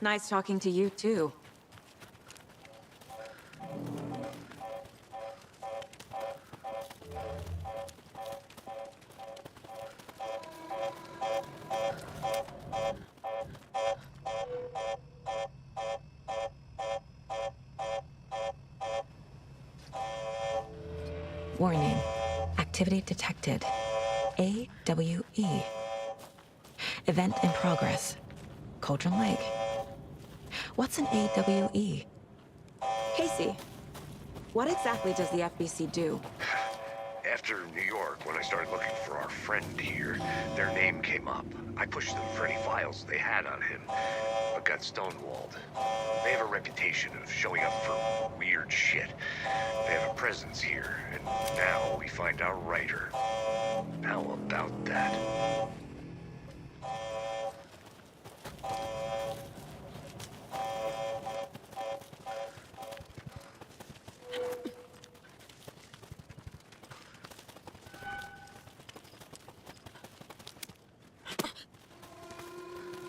Nice talking to you, too. Warning. Activity detected. AWE. Event in progress. Cauldron Lake. What's an AWE? Casey, what exactly does the FBC do? After New York, when I started looking for our friend here, their name came up. I pushed them for any files they had on him, but got stonewalled. They have a reputation of showing up for weird shit. They have a presence here, and now we find our writer. How about that?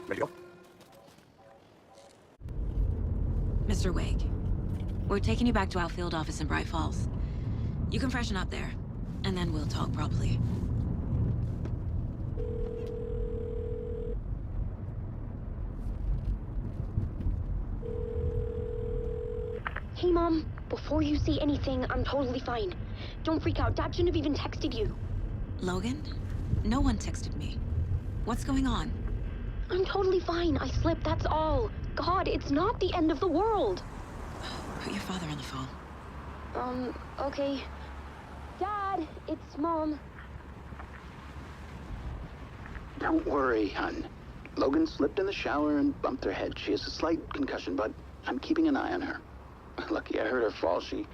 Ready to go? Mr. Wake, we're taking you back to our field office in Bright Falls. You can freshen up there, and then we'll talk properly. Hey, Mom. Before you say anything, I'm totally fine. Don't freak out. Dad shouldn't have even texted you. Logan? No one texted me. What's going on? I'm totally fine. I slipped, that's all. God, it's not the end of the world. Put your father on the phone. Okay. Dad, it's Mom. Don't worry, hon. Logan slipped in the shower and bumped her head. She has a slight concussion, but I'm keeping an eye on her. Lucky I heard her fall. She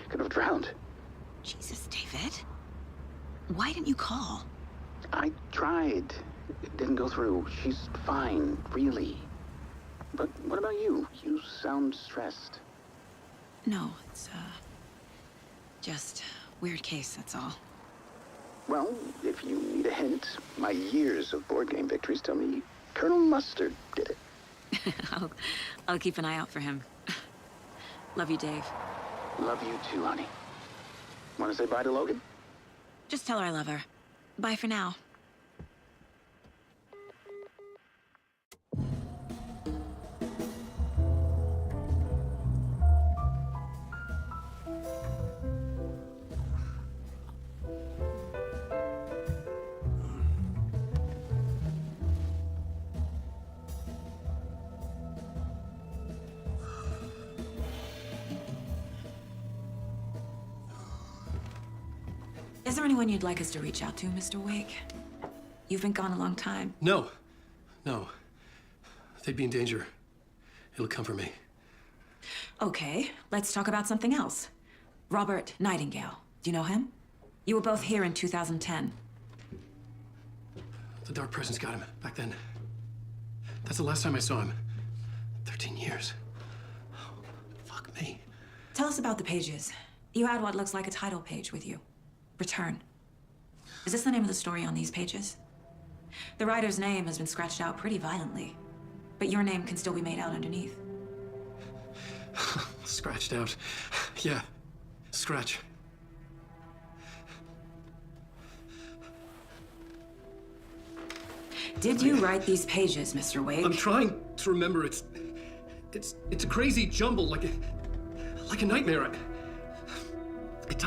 could have drowned. Jesus, David. Why didn't you call? I tried. It didn't go through. She's fine, really. But what about you? You sound stressed. No, it's, just weird case, that's all. Well, if you need a hint, my years of board game victories tell me Colonel Mustard did it. I'll keep an eye out for him. Love you, Dave. Love you too, honey. Want to say bye to Logan? Just tell her I love her. Bye for now. Is there anyone you'd like us to reach out to, Mr. Wake? You've been gone a long time. No. They'd be in danger. It'll come for me. Okay, let's talk about something else. Robert Nightingale. Do you know him? You were both here in 2010. The Dark Presence got him back then. That's the last time I saw him. 13 years. Oh, fuck me. Tell us about the pages. You had what looks like a title page with you. Return. Is this the name of the story on these pages? The writer's name has been scratched out pretty violently, but your name can still be made out underneath. Scratched out. Yeah, scratch. Did you write these pages, Mr. Wake? I'm trying to remember. It's a crazy jumble, like a nightmare. It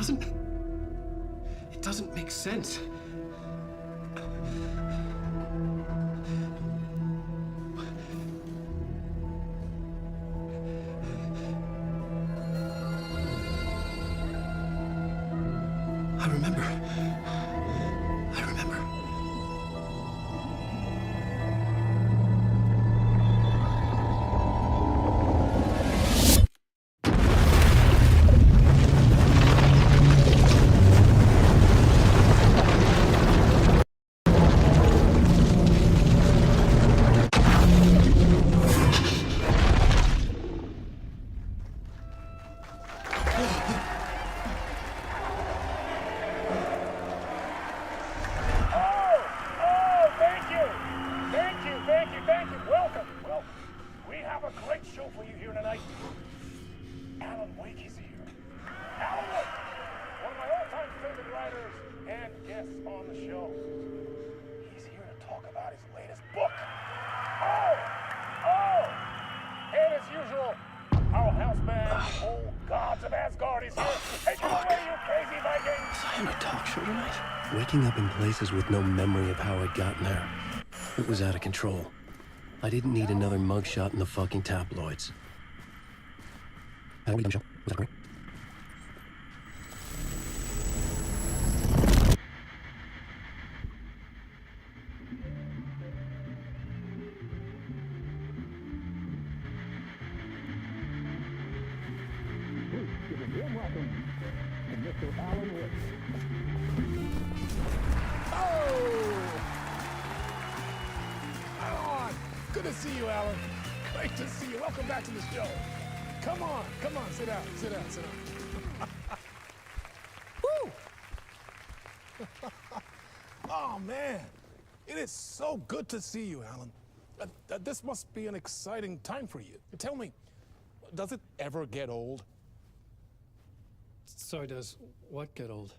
doesn't make sense. I remember. for you here tonight? Alan Wake is here. Alan Wake, one of my all-time favorite writers and guests on the show. He's here to talk about his latest book. And as usual, our house band, the old gods of Asgard, is here. Take it away, you crazy Vikings! Was I in a talk show tonight? Waking up in places with no memory of how I'd gotten there. It was out of control. I didn't need another mugshot in the fucking tabloids. Was that great? Good to see you, Alan. Great to see you. Welcome back to the show. Come on, sit down. Woo! Oh, man. It is so good to see you, Alan. This must be an exciting time for you. Tell me, does it ever get old? Sorry, does what get old?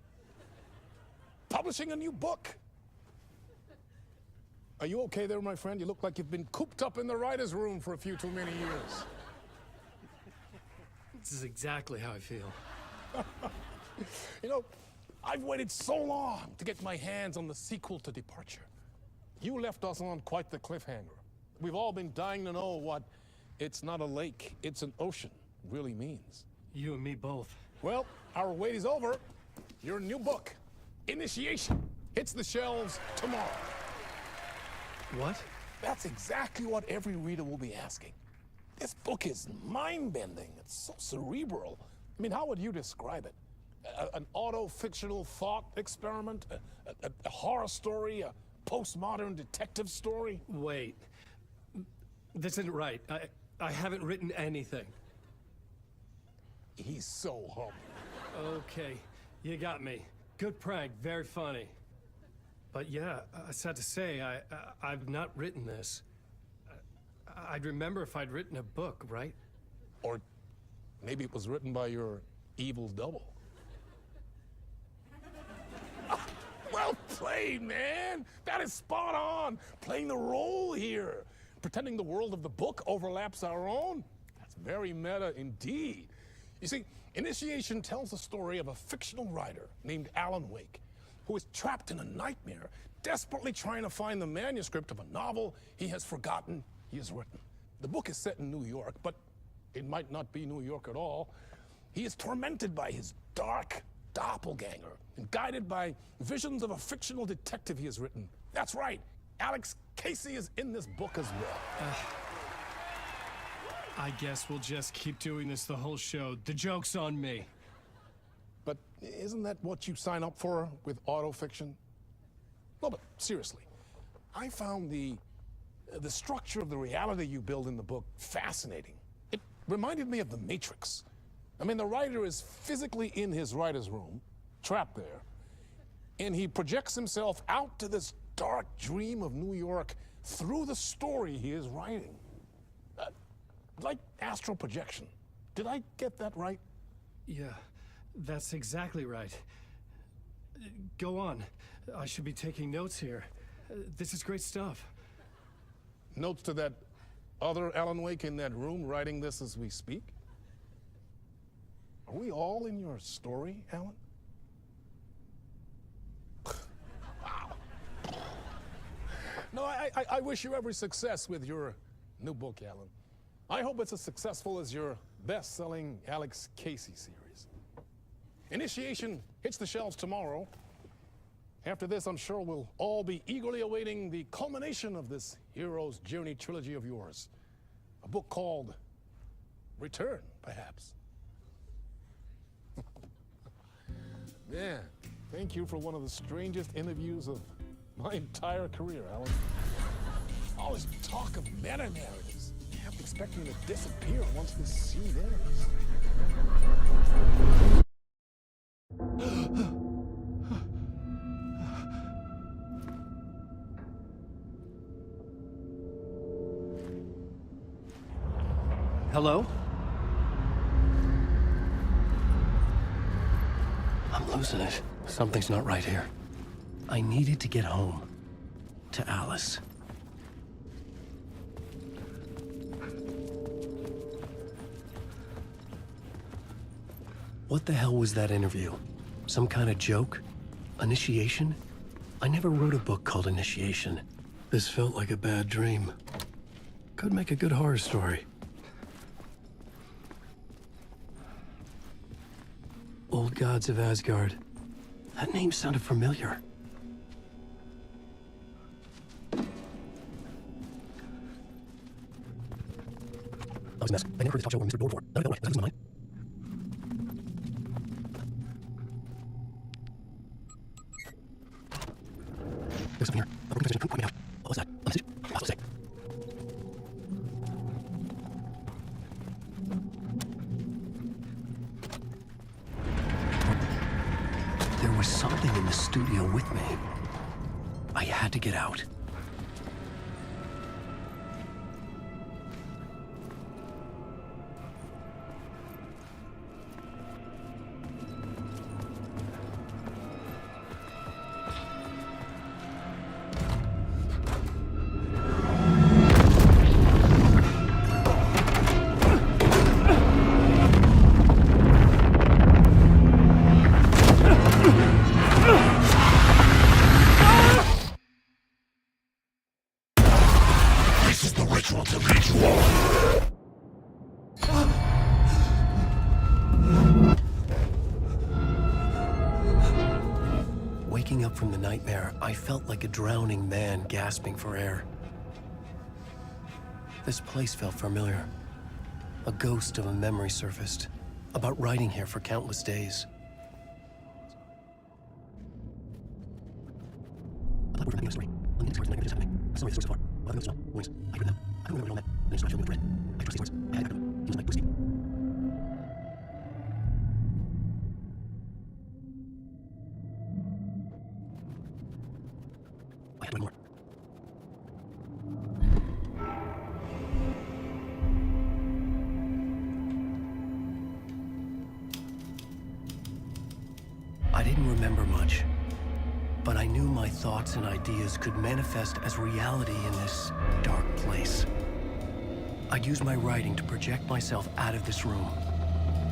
Publishing a new book. Are you okay there, my friend? You look like you've been cooped up in the writer's room for a few too many years. This is exactly how I feel. You know, I've waited so long to get my hands on the sequel to Departure. You left us on quite the cliffhanger. We've all been dying to know what "it's not a lake, it's an ocean" really means. You and me both. Well, our wait is over. Your new book, Initiation, hits the shelves tomorrow. What? That's exactly what every reader will be asking. This book is mind-bending. It's so cerebral. I mean, how would you describe it? An auto-fictional thought experiment? A horror story? A postmodern detective story? Wait. This isn't right. I haven't written anything. He's so humble. Okay, you got me. Good prank, very funny. But yeah, sad to say, I've not written this. I'd remember if I'd written a book, right? Or maybe it was written by your evil double. Well played, man! That is spot on! Playing the role here. Pretending the world of the book overlaps our own. That's very meta indeed. You see, Initiation tells the story of a fictional writer named Alan Wake, who is trapped in a nightmare, desperately trying to find the manuscript of a novel he has forgotten he has written. The book is set in New York, but it might not be New York at all. He is tormented by his dark doppelganger and guided by visions of a fictional detective he has written. That's right, Alex Casey is in this book as well. I guess we'll just keep doing this the whole show. The joke's on me. But isn't that what you sign up for with autofiction? No, but seriously, I found the structure of the reality you build in the book fascinating. It reminded me of The Matrix. I mean, the writer is physically in his writer's room, trapped there, and he projects himself out to this dark dream of New York through the story he is writing. Like astral projection. Did I get that right? Yeah, that's exactly right. Go on. I should be taking notes here. This is great stuff. Notes to that other Alan Wake in that room writing this as we speak? Are we all in your story, Alan? Wow. No, I wish you every success with your new book, Alan. I hope it's as successful as your best-selling Alex Casey series. Initiation hits the shelves tomorrow. After this, I'm sure we'll all be eagerly awaiting the culmination of this hero's journey trilogy of yours. A book called Return, perhaps. Yeah, thank you for one of the strangest interviews of my entire career, Alan. All this talk of meta-narratives. I have to expect me to disappear once this scene ends. Hello? I'm losing it. Something's not right here. I needed to get home. To Alice. What the hell was that interview? Some kind of joke? Initiation? I never wrote a book called Initiation. This felt like a bad dream. Could make a good horror story. Old Gods of Asgard. That name sounded familiar. I was a mess. I never heard this talk show where Mr. Board for. None of it went right. Was I losing my mind? There's something here. A broken message. Point me out. What was that? A message? Impossible to say. There was something in the studio with me. I had to get out. Waking up from the nightmare, I felt like a drowning man gasping for air. This place felt familiar. A ghost of a memory surfaced, about writing here for countless days. I thought we were remembering a story. I'm getting towards the negative happening. A story of the source of far. Well, I know it's not. Warnings. I heard them. I don't remember all that. And it's not feeling dread. I trust these words. I had to back them. He was like whiskey. I had to write more. I didn't remember much, but I knew my thoughts and ideas could manifest as reality in this dark place. I'd use my writing to project myself out of this room,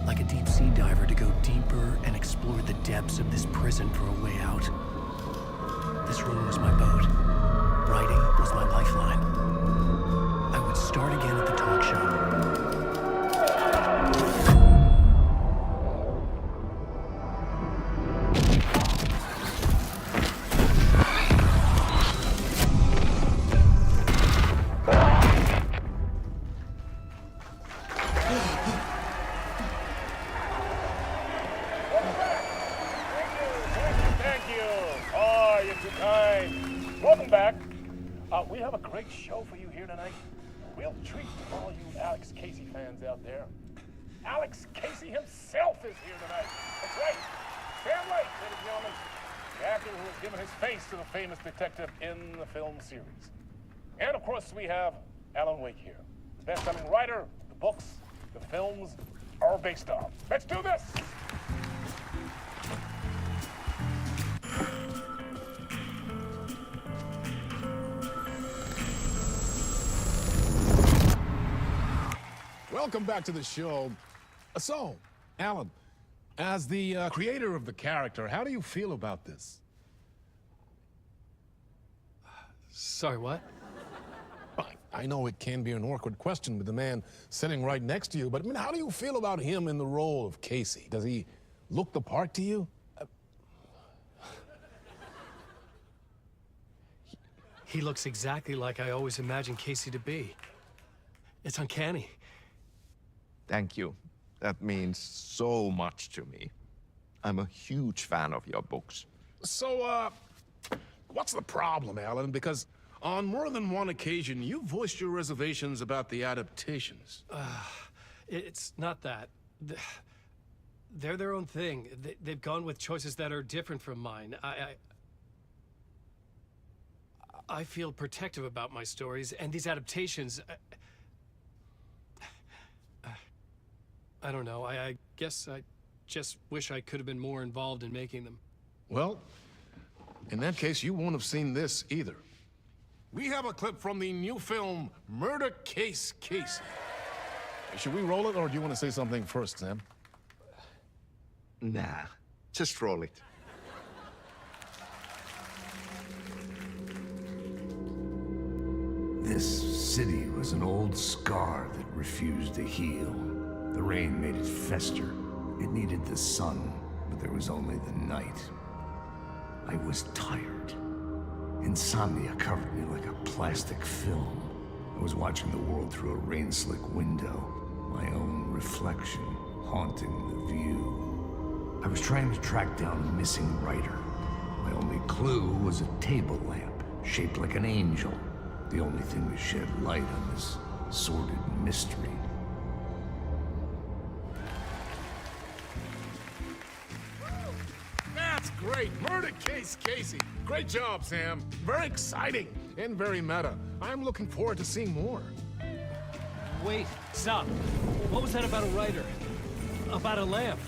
like a deep-sea diver to go deeper and explore the depths of this prison for a way out. This room was my boat. Writing was my lifeline. I would start again at the talk show. Welcome back. We have a great show for you here tonight. Real treat for all you Alex Casey fans out there. Alex Casey himself is here tonight. That's right. Sam Lake, ladies and gentlemen. The actor who has given his face to the famous detective in the film series. And of course, we have Alan Wake here. The best-selling writer, the books, the films are based on. Let's do this! Welcome back to the show. So, Alan, as the creator of the character, how do you feel about this? Sorry, what? I know it can be an awkward question with the man sitting right next to you, but I mean, how do you feel about him in the role of Casey? Does he look the part to you? He looks exactly like I always imagined Casey to be. It's uncanny. Thank you. That means so much to me. I'm a huge fan of your books. So, what's the problem, Alan? Because on more than one occasion, you voiced your reservations about the adaptations. It's not that. They're their own thing. They've gone with choices that are different from mine. I feel protective about my stories, and these adaptations... I don't know. I guess I just wish I could have been more involved in making them. Well, in that case, you won't have seen this either. We have a clip from the new film, Murder Case Casey. Should we roll it, or do you want to say something first, Sam? Nah, just roll it. This city was an old scar that refused to heal. The rain made it fester. It needed the sun, but there was only the night. I was tired. Insomnia covered me like a plastic film. I was watching the world through a rain-slick window, my own reflection haunting the view. I was trying to track down a missing writer. My only clue was a table lamp, shaped like an angel. The only thing to shed light on this sordid mystery. That's great! Murder Case Casey! Great job, Sam. Very exciting and very meta. I'm looking forward to seeing more. Wait, stop. What was that about a writer? About a lamp?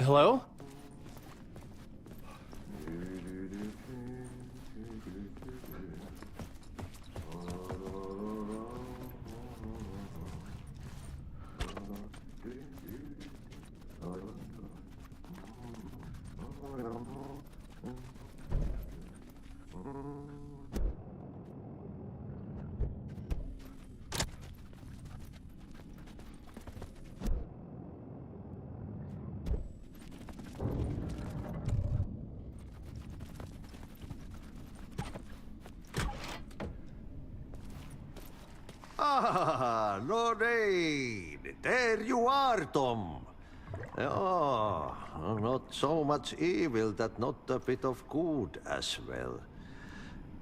Hello? Ah, Lorraine! There you are, Tom. Oh, not so much evil that not a bit of good as well.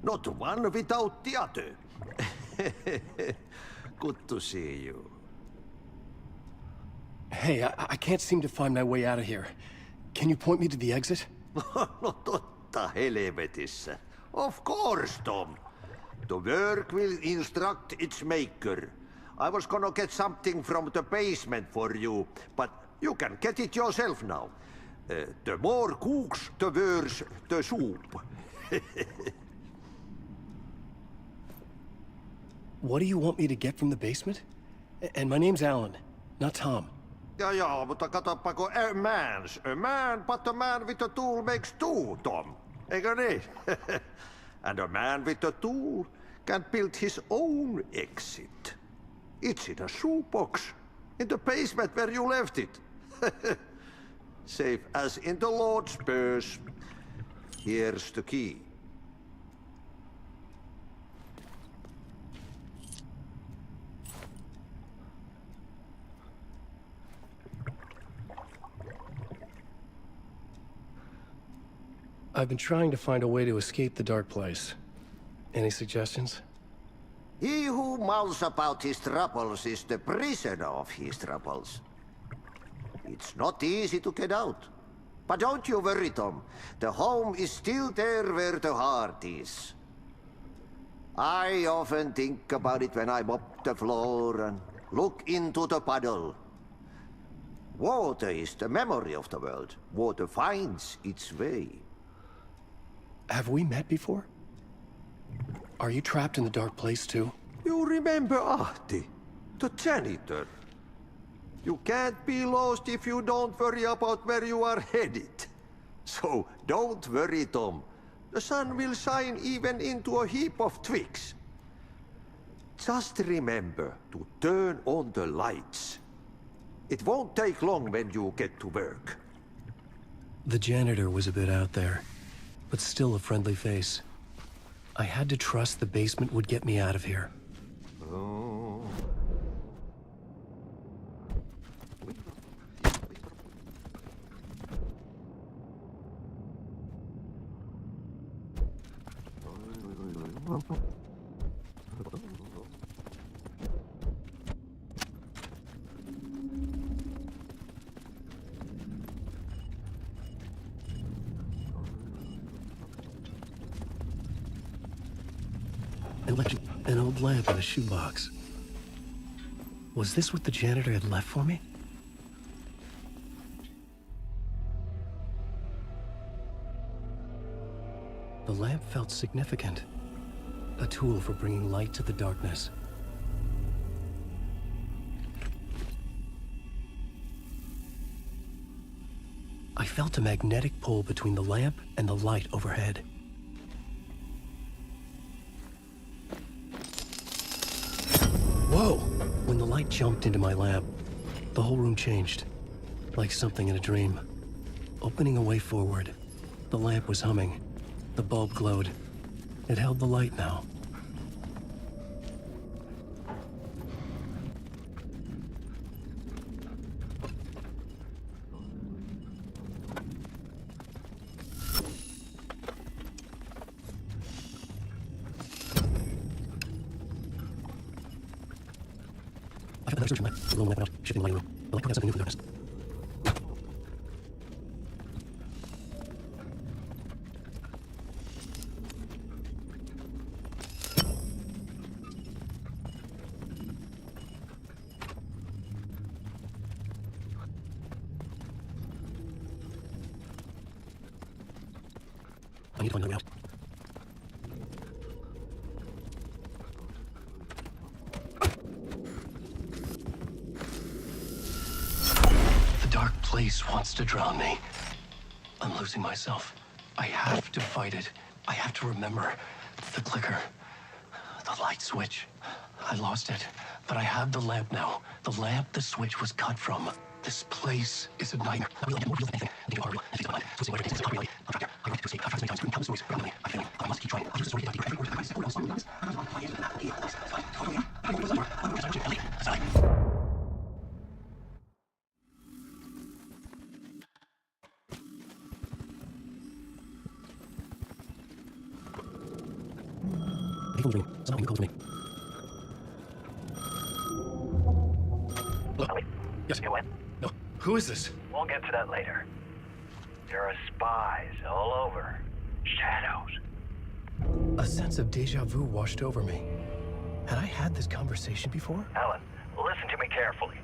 Not one without the other. Good to see you. Hey, I can't seem to find my way out of here. Can you point me to the exit? No totta helvetissä. Of course, Tom. The work will instruct its maker. I was gonna get something from the basement for you, but you can get it yourself now. The more cooks, the worse the soup. What do you want me to get from the basement? And my name's Alan, not Tom. Ja, mutta katsoppa, a man, but a man with a tool makes two, Tom. Eikö niin? And a man with a tool can build his own exit. It's in a shoebox, in the basement where you left it. Safe as in the Lord's purse. Here's the key. I've been trying to find a way to escape the dark place. Any suggestions? He who mouths about his troubles is the prisoner of his troubles. It's not easy to get out. But don't you worry, Tom. The home is still there where the heart is. I often think about it when I mop the floor and look into the puddle. Water is the memory of the world. Water finds its way. Have we met before? Are you trapped in the dark place too? You remember Ahti, the janitor. You can't be lost if you don't worry about where you are headed. So don't worry, Tom. The sun will shine even into a heap of twigs. Just remember to turn on the lights. It won't take long when you get to work. The janitor was a bit out there, but still a friendly face. I had to trust the basement would get me out of here. Oh. An old lamp in a shoebox. Was this what the janitor had left for me? The lamp felt significant. A tool for bringing light to the darkness. I felt a magnetic pull between the lamp and the light overhead. Whoa! When the light jumped into my lamp, the whole room changed, like something in a dream. Opening a way forward, the lamp was humming. The bulb glowed. It held the light now. I felt another surge in light. The glowing lamp went out, shifting the light in the room. The light pointed out something new from the darkness. I need to find another way out. The dark place wants to drown me. I'm losing myself. I have to fight it. I have to remember the clicker, the light switch. I lost it, but I have the lamp now. The lamp the switch was cut from. This place is a nightmare. I really more real than anything. Thinking of horror, and things of my life. Twisting wider things is not reality. I'm trapped here. I wanted to escape. I've tried so many times. Count the stories, but ultimately, I failed. I must keep trying. I'll use the story to every word. I support all songs. I'm not playing into that. It's fine. Totally. I don't know what I'm going to do. Sorry. People ring. Somehow you called me. Hello? Yes. You in? No. Who is this? We'll get to that later. There are spies all over. Shadows. A sense of déjà vu washed over me. Had I had this conversation before? Alan, listen to me carefully.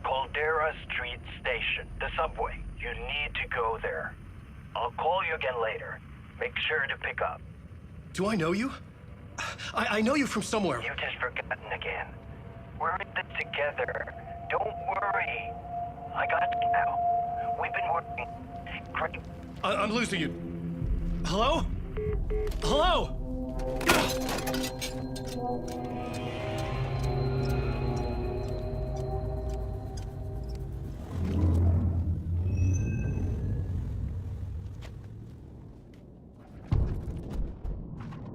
Caldera Street Station, the subway. You need to go there. I'll call you again later. Make sure to pick up. Do I know you? I know you from somewhere. You've just forgotten again. We're in this together. Don't worry. I got you now. We've been working. Great. I'm losing you. Hello? Hello?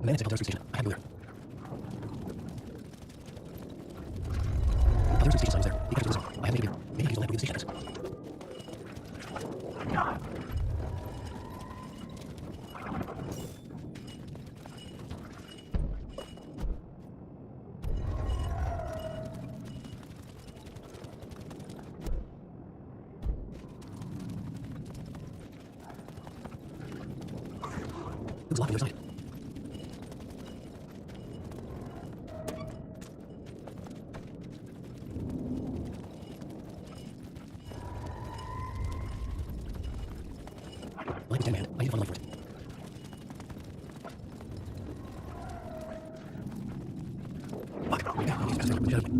Man, it's a Caldera Street Station. I had to go there. Caldera Street Station sign is there. You can't do this. I have to get here. Maybe I can use the lamp to leave the station address. It's locked on the other side. Light was 10 man. I need to find a light for it. Fuck. Yeah, I need to pass it. Get out of me.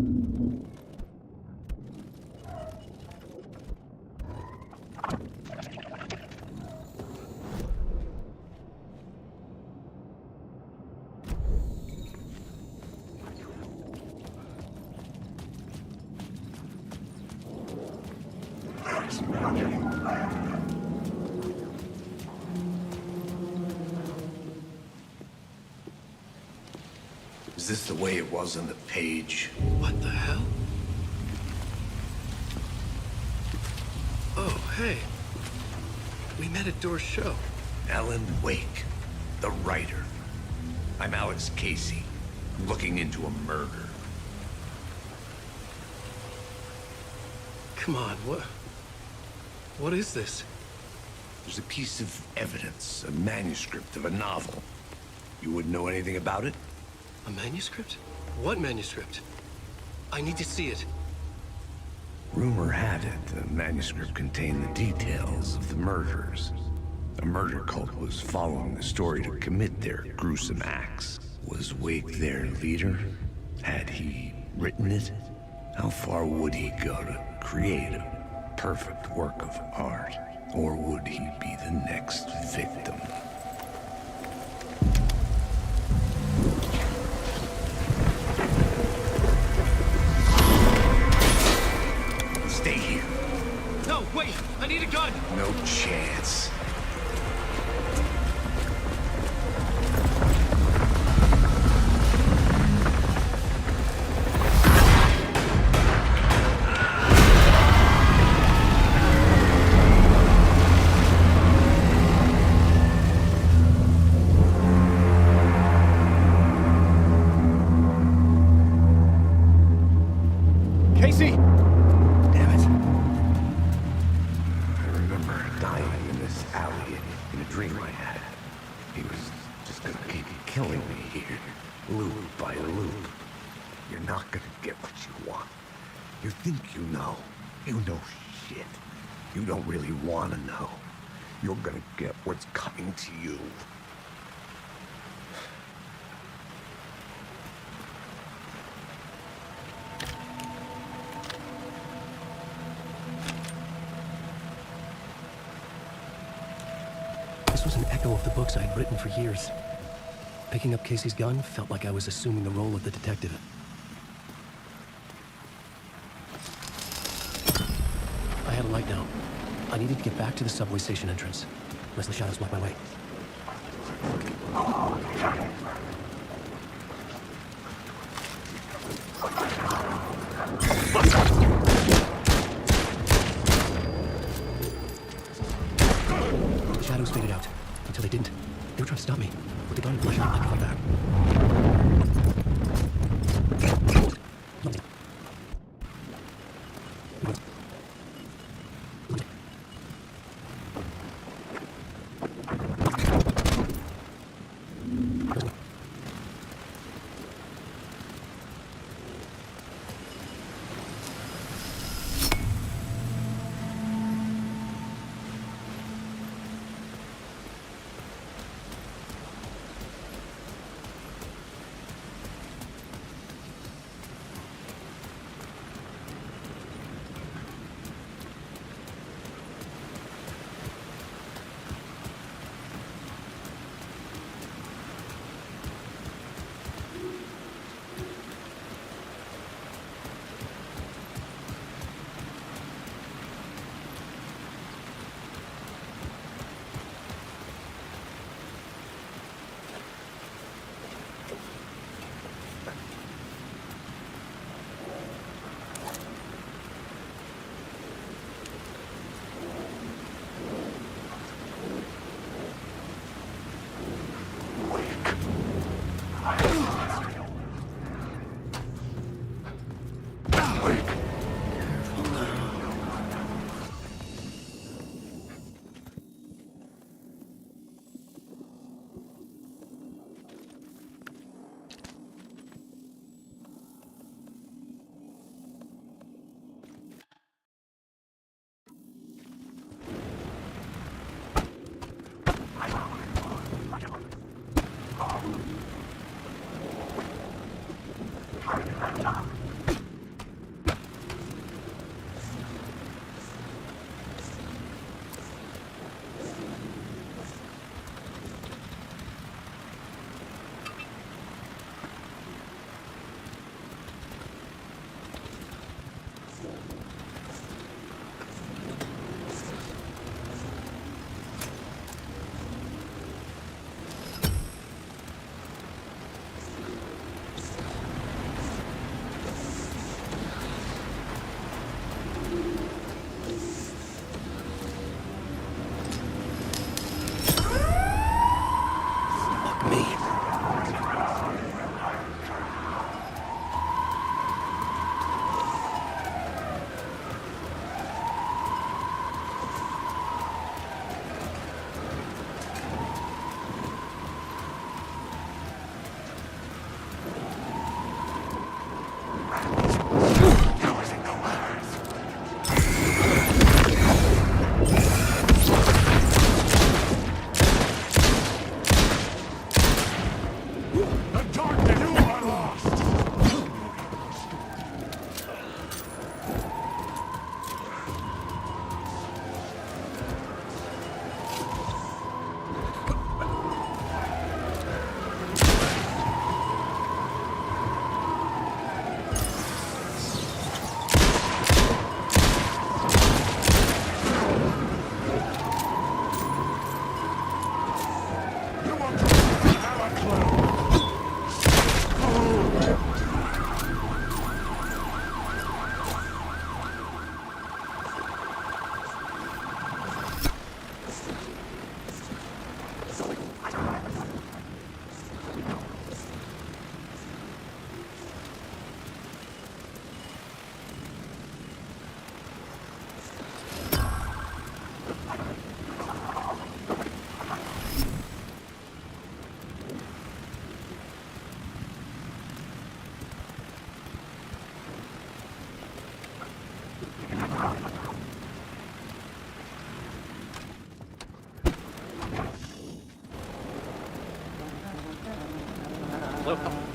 this the way it was on the page? What the hell? Oh, hey. We met at Door's show. Alan Wake, the writer. I'm Alex Casey, looking into a murder. Come on, what is this? There's a piece of evidence, a manuscript of a novel. You wouldn't know anything about it? A manuscript? What manuscript? I need to see it. Rumor had it the manuscript contained the details of the murders. A murder cult was following the story to commit their gruesome acts. Was Wake their leader? Had he written it? How far would he go to create a perfect work of art? Or would he be the next victim? Stay here. No, wait! I need a gun! No chance. Casey! Damn it. I remember dying in this alley in a dream I had. He was just gonna keep killing me here, loop by loop. You're not gonna get what you want. You think you know. You know shit. You don't really want to know. You're gonna get what's coming to you. This was an echo of the books I had written for years. Picking up Casey's gun felt like I was assuming the role of the detective. I had a light now. I needed to get back to the subway station entrance, unless the shadows block my way. The shadows faded out, until they didn't. They were trying to stop me, with the gun flashing like a back.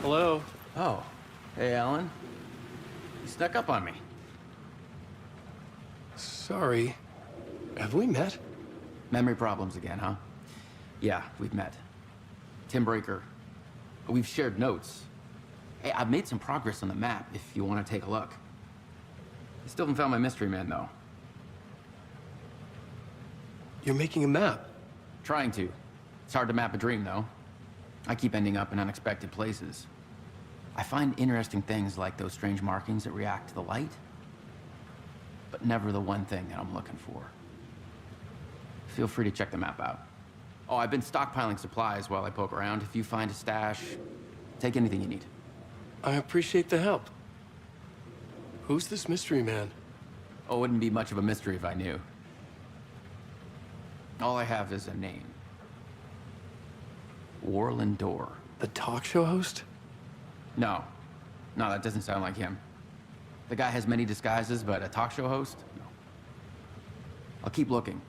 Hello? Oh. Hey, Alan. You snuck up on me. Sorry. Have we met? Memory problems again, huh? Yeah, we've met. Tim Breaker. We've shared notes. Hey, I've made some progress on the map if you want to take a look. I still haven't found my mystery man, though. You're making a map? Trying to. It's hard to map a dream, though. I keep ending up in unexpected places. I find interesting things like those strange markings that react to the light, but never the one thing that I'm looking for. Feel free to check the map out. Oh, I've been stockpiling supplies while I poke around. If you find a stash, take anything you need. I appreciate the help. Who's this mystery man? Oh, it wouldn't be much of a mystery if I knew. All I have is a name. Warland Door. The talk show host? No. No, that doesn't sound like him. The guy has many disguises, but a talk show host? No. I'll keep looking.